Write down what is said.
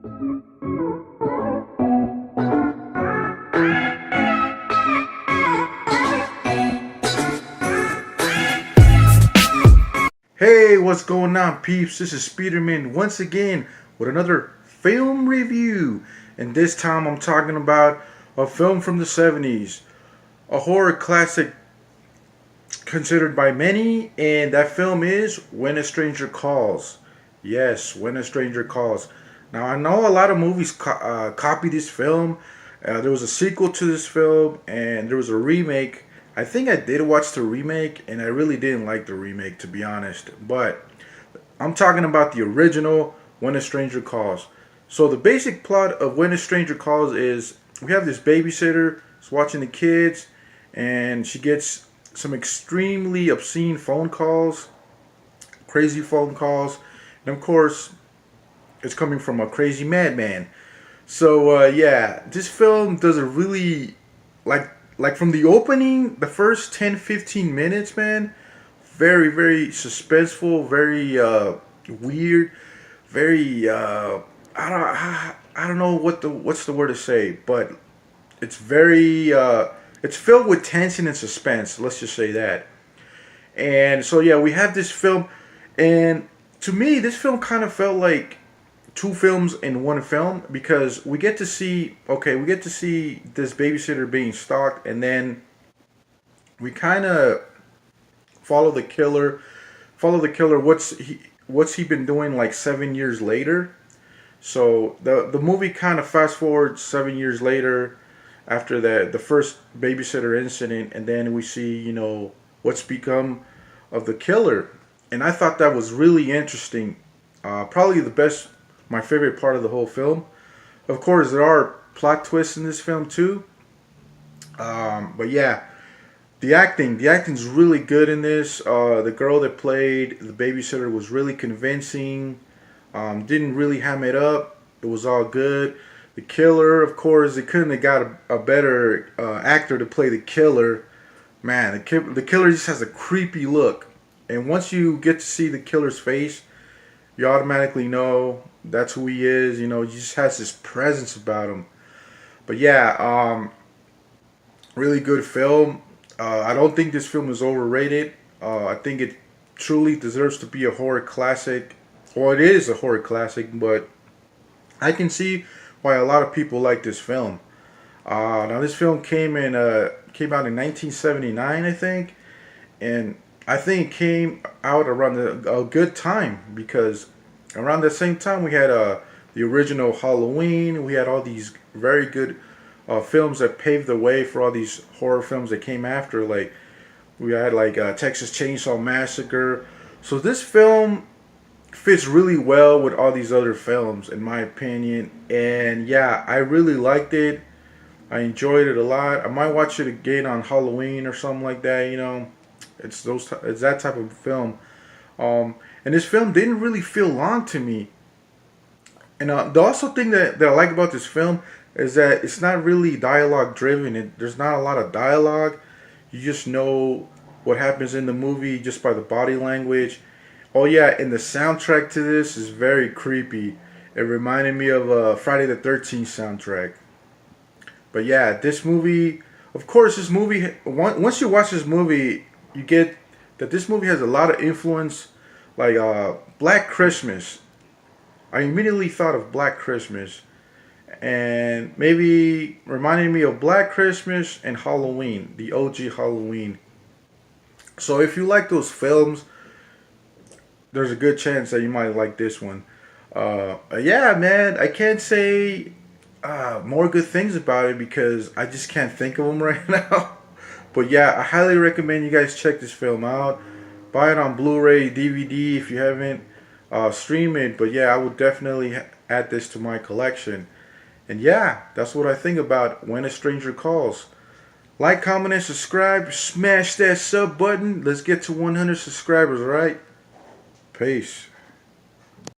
Hey, what's going on, peeps? This is Speederman once again with another film review. And this time I'm talking about a film from the 70s, a horror classic considered by many, and that film is When a Stranger Calls. Yes, When a Stranger Calls. Now, I know a lot of movies copy this film. There was a sequel to this film, and there was a remake. I think I did watch the remake, and I really didn't like the remake, to be honest. But I'm talking about the original When a Stranger Calls. So the basic plot of When a Stranger Calls is we have this babysitter who's watching the kids, and she gets some extremely obscene phone calls, crazy phone calls, and of course, it's coming from a crazy madman. So yeah, this film does a really like from the opening, the first 10-15 minutes, man, very suspenseful, very weird, very I don't know what's the word to say, but it's very it's filled with tension and suspense. Let's just say that. And so yeah, we have this film, and to me, this film kind of felt like two films in one film because we get to see this babysitter being stalked, and then we kind of follow the killer, what's he been doing like 7 years later. So the movie kind of fast forwards 7 years later after the first babysitter incident, and then we see what's become of the killer, and I thought that was really interesting. Probably my favorite part of the whole film. Of course, there are plot twists in this film too. But yeah, the acting's really good in this. The girl that played the babysitter was really convincing. Didn't really ham it up. It was all good. The killer, of course, they couldn't have got a better actor to play the killer. Man, the killer just has a creepy look. And once you get to see the killer's face, you automatically know that's who he is. He just has this presence about him. But yeah, really good film. I don't think this film is overrated. I think it truly deserves to be a horror classic. Well, it is a horror classic, but I can see why a lot of people like this film. Now, this film came out in 1979, I think, and I think it came out around a good time because around the same time we had the original Halloween. We had all these very good films that paved the way for all these horror films that came after. Like we had Texas Chainsaw Massacre. So this film fits really well with all these other films, in my opinion. And yeah, I really liked it. I enjoyed it a lot. I might watch it again on Halloween or something like that. It's that type of film. And this film didn't really feel long to me. And the also thing that I like about this film is that it's not really dialogue driven. There's not a lot of dialogue. You just know what happens in the movie just by the body language. Oh yeah, and the soundtrack to this is very creepy. It reminded me of a Friday the 13th soundtrack. But yeah, this movie, of course, once you watch this movie, you get that this movie has a lot of influence, like Black Christmas. I immediately thought of Black Christmas, and maybe reminding me of Black Christmas and Halloween, the OG Halloween. So if you like those films, there's a good chance that you might like this one. Yeah, man, I can't say more good things about it because I just can't think of them right now. But yeah, I highly recommend you guys check this film out. Buy it on Blu-ray, DVD if you haven't. Stream it. But yeah, I would definitely add this to my collection. And yeah, that's what I think about When a Stranger Calls. Like, comment, and subscribe. Smash that sub button. Let's get to 100 subscribers, alright? Peace.